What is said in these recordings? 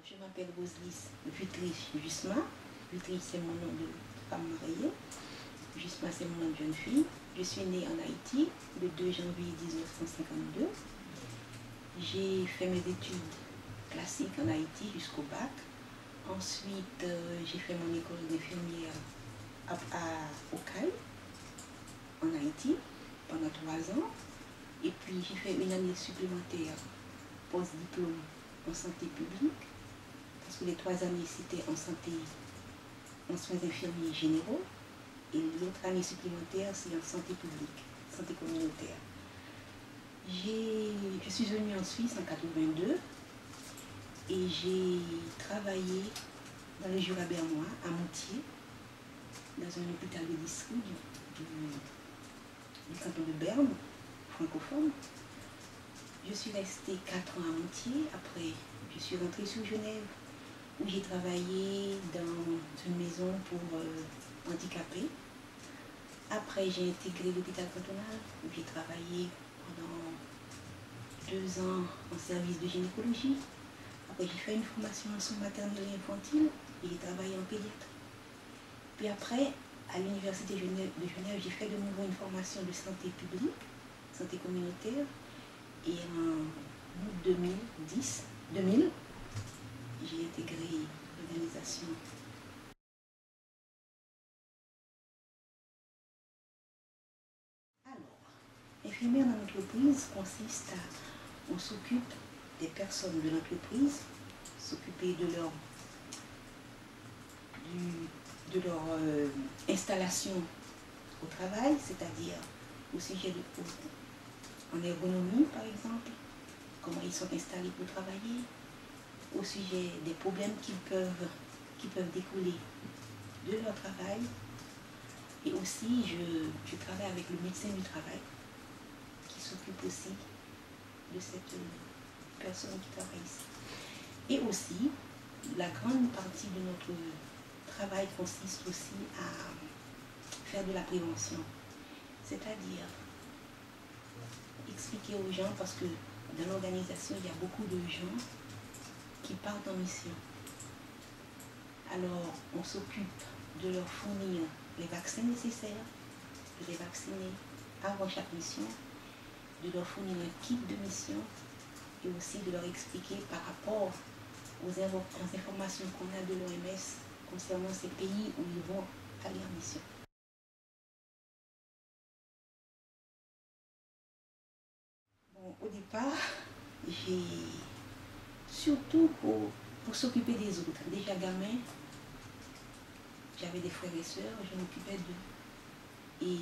Je m'appelle Roselys Vutriche-Jusma. Vutriche, c'est mon nom de femme mariée. Jusma, c'est mon nom de jeune fille. Je suis née en Haïti le 2 janvier 1952. J'ai fait mes études classiques en Haïti jusqu'au bac. Ensuite, j'ai fait mon école d'infirmière au CAI, en Haïti, pendant 3 ans. Et puis, j'ai fait une année supplémentaire post-diplôme en santé publique, parce que les 3 années, c'était en santé, en soins infirmiers généraux, et l'autre année supplémentaire, c'est en santé publique, santé communautaire. Je suis venue en Suisse en 1982 et j'ai travaillé dans le Jura bernois, à Moutier, dans un hôpital de district du canton de Berne, francophone. Je suis restée 4 ans à Moutier. Après, je suis rentrée sur Genève, où j'ai travaillé dans une maison pour handicapés. Après, j'ai intégré l'hôpital cantonal, où j'ai travaillé pendant 2 ans en service de gynécologie. Après, j'ai fait une formation en soins maternels et infantiles et j'ai travaillé en pédiatrie. Puis après, à l'université de Genève, j'ai fait de nouveau une formation de santé publique, santé communautaire. Et en août 2000, j'ai intégré l'organisation. Alors, infirmière dans l'entreprise consiste à, on s'occupe des personnes de l'entreprise, s'occuper de leur installation au travail, c'est-à-dire au sujet de en ergonomie, par exemple, comment ils sont installés pour travailler, au sujet des problèmes qui peuvent découler de leur travail. Et aussi, je travaille avec le médecin du travail, qui s'occupe aussi de cette personne qui travaille ici. Et aussi, la grande partie de notre travail consiste aussi à faire de la prévention, c'est-à-dire expliquer aux gens, parce que dans l'organisation, il y a beaucoup de gens qui partent en mission. Alors, on s'occupe de leur fournir les vaccins nécessaires, de les vacciner avant chaque mission, de leur fournir un kit de mission et aussi de leur expliquer par rapport aux informations qu'on a de l'OMS concernant ces pays où ils vont aller en mission. Au départ, j'ai surtout pour s'occuper des autres. Déjà gamin, j'avais des frères et sœurs, je m'occupais d'eux. Et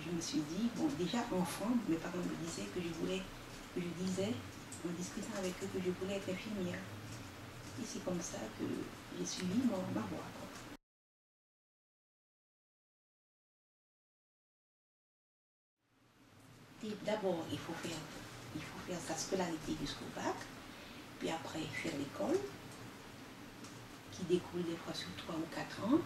je me suis dit, bon, déjà enfant, mes parents me disaient que je disais, en discutant avec eux, que je voulais être infirmière. Et c'est comme ça que j'ai suivi ma voie. D'abord, il faut faire sa scolarité jusqu'au bac, puis après faire l'école, qui découle des fois sur 3 ou 4 ans.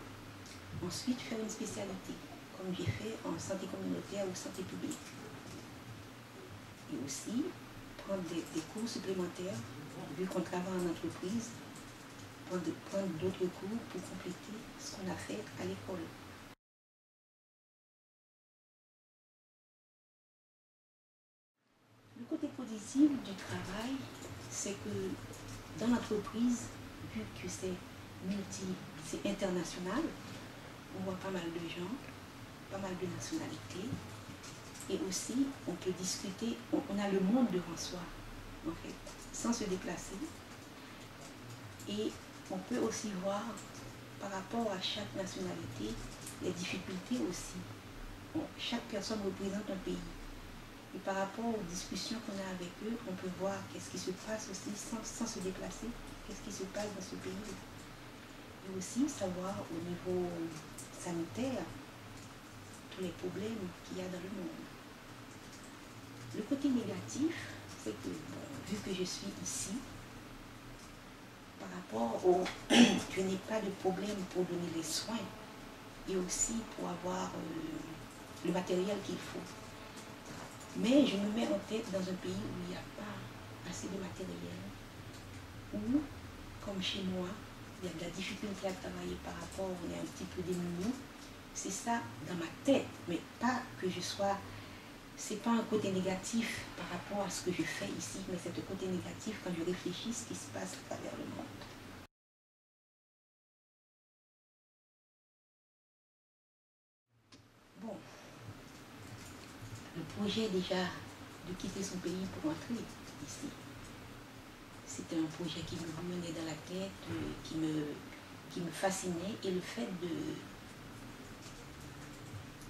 Ensuite, faire une spécialité, comme j'ai fait en santé communautaire ou santé publique. Et aussi, prendre des cours supplémentaires, vu qu'on travaille en entreprise, prendre d'autres cours pour compléter ce qu'on a fait à l'école. Le côté positif du travail, c'est que dans l'entreprise, vu que c'est international, on voit pas mal de gens, pas mal de nationalités, et aussi on peut discuter, on a le monde devant soi, en fait, sans se déplacer. Et on peut aussi voir, par rapport à chaque nationalité, les difficultés aussi. Chaque personne représente un pays. Et par rapport aux discussions qu'on a avec eux, on peut voir qu'est-ce qui se passe aussi sans se déplacer, qu'est-ce qui se passe dans ce pays. Et aussi savoir au niveau sanitaire tous les problèmes qu'il y a dans le monde. Le côté négatif, c'est que, bon, vu que je suis ici, par rapport au... je n'ai pas de problème pour donner les soins et aussi pour avoir le matériel qu'il faut. Mais je me mets en tête dans un pays où il n'y a pas assez de matériel, où comme chez moi, il y a de la difficulté à travailler par rapport, on est un petit peu démunis. C'est ça dans ma tête, mais pas que je sois... C'est pas un côté négatif par rapport à ce que je fais ici, mais c'est un côté négatif quand je réfléchis ce qui se passe à travers le monde. Bon, le projet déjà de quitter son pays pour rentrer ici, c'était un projet qui me menait dans la tête, qui me fascinait, et le fait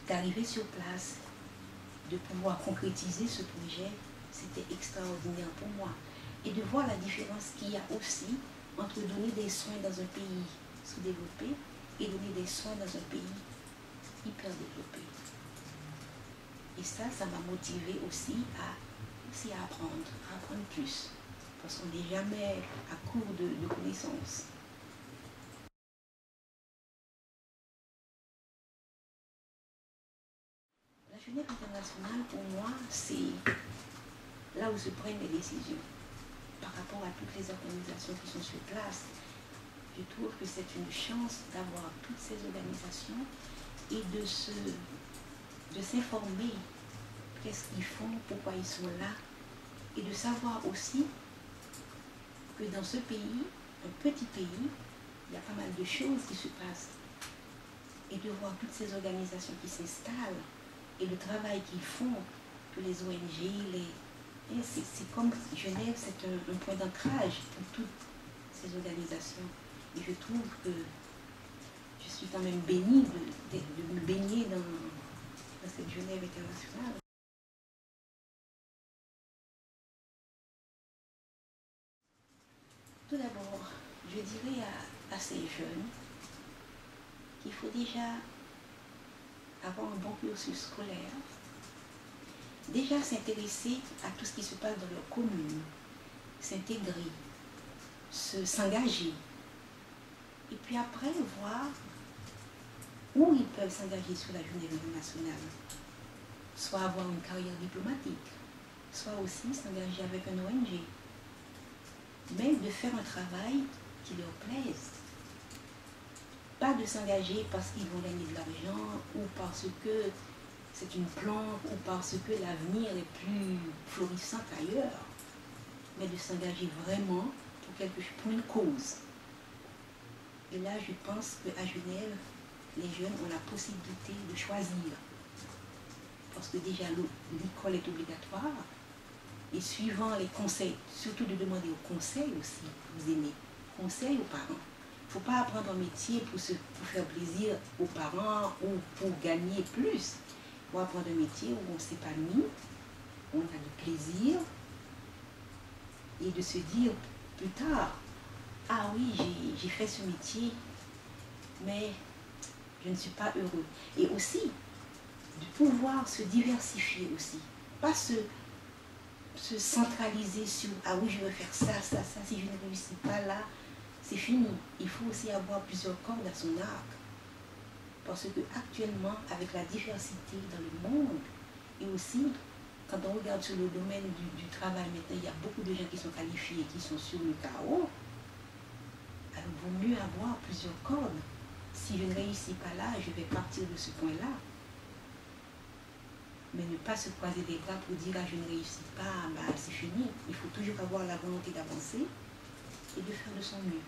d'arriver sur place, de pouvoir concrétiser ce projet, c'était extraordinaire pour moi. Et de voir la différence qu'il y a aussi entre donner des soins dans un pays sous-développé et donner des soins dans un pays hyper développé. Et ça m'a motivé aussi à apprendre plus. Parce qu'on n'est jamais à court de connaissances. La Genève internationale, pour moi, c'est là où se prennent les décisions. Par rapport à toutes les organisations qui sont sur place, je trouve que c'est une chance d'avoir toutes ces organisations et de s'informer qu'est-ce qu'ils font, pourquoi ils sont là, et de savoir aussi que dans ce pays, un petit pays, il y a pas mal de choses qui se passent. Et de voir toutes ces organisations qui s'installent et le travail qu'ils font, que les ONG, c'est comme Genève, c'est un point d'ancrage pour toutes ces organisations. Et je trouve que je suis quand même bénie de me baigner dans cette Genève internationale. Tout d'abord, je dirais à ces jeunes qu'il faut déjà avoir un bon cursus scolaire, déjà s'intéresser à tout ce qui se passe dans leur commune, s'intégrer, s'engager, et puis après voir où ils peuvent s'engager sur la Genève internationale, soit avoir une carrière diplomatique, soit aussi s'engager avec un ONG, mais de faire un travail qui leur plaise. Pas de s'engager parce qu'ils vont gagner de l'argent ou parce que c'est une plante ou parce que l'avenir est plus florissant qu'ailleurs, mais de s'engager vraiment pour une cause. Et là, je pense qu'à Genève, les jeunes ont la possibilité de choisir. Parce que déjà, l'école est obligatoire. Et suivant les conseils, surtout de demander aux conseils aussi, vous aimez, conseils aux parents. Il ne faut pas apprendre un métier pour faire plaisir aux parents ou pour gagner plus. Il faut apprendre un métier où on s'épanouit, on a du plaisir, et de se dire plus tard, ah oui, j'ai fait ce métier, mais je ne suis pas heureux. Et aussi, de pouvoir se diversifier aussi. Pas se centraliser sur, ah oui, je veux faire ça, si je ne réussis pas là, c'est fini. Il faut aussi avoir plusieurs cordes à son arc. Parce que actuellement, avec la diversité dans le monde, et aussi, quand on regarde sur le domaine du travail maintenant, il y a beaucoup de gens qui sont qualifiés, qui sont sur le carreau. Alors, il vaut mieux avoir plusieurs cordes. Si je ne réussis pas là, je vais partir de ce point-là. Mais ne pas se croiser les bras pour dire, ah, je ne réussis pas, bah, c'est fini. Il faut toujours avoir la volonté d'avancer et de faire de son mieux.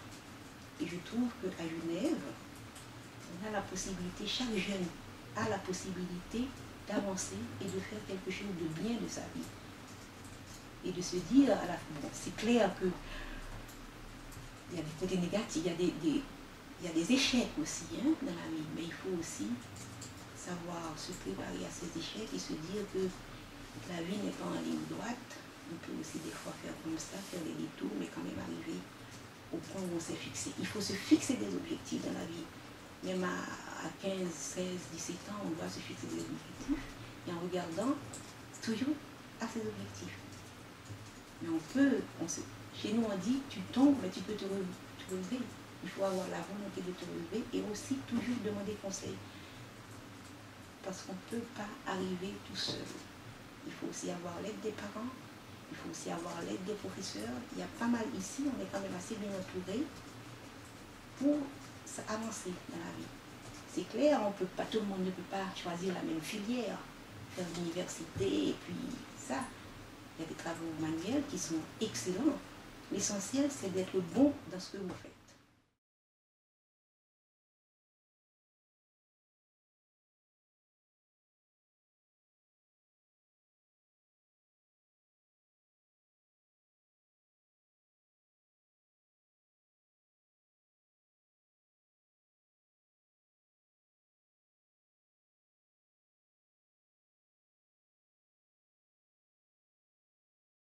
Et je trouve qu'à Genève, on a la possibilité, chaque jeune a la possibilité d'avancer et de faire quelque chose de bien de sa vie. Et de se dire, bon, c'est clair que il y a des côtés négatifs, il y a des échecs aussi dans la vie, mais il faut aussi savoir se préparer à ces échecs et se dire que la vie n'est pas en ligne droite. On peut aussi des fois faire comme ça, faire des détours, mais quand même arriver au point où on s'est fixé. Il faut se fixer des objectifs dans la vie. Même à 15, 16, 17 ans, on doit se fixer des objectifs. Et en regardant toujours à ces objectifs. Mais chez nous on dit, tu tombes, mais tu peux te relever. Il faut avoir la volonté de te relever et aussi toujours demander conseil. Parce qu'on ne peut pas arriver tout seul. Il faut aussi avoir l'aide des parents il faut aussi avoir l'aide des professeurs. Il y a pas mal ici, on est quand même assez bien entouré pour avancer dans la vie. C'est clair, tout le monde ne peut pas choisir la même filière, faire l'université et puis ça. Il y a des travaux manuels qui sont excellents. L'essentiel, c'est d'être bon dans ce que vous faites.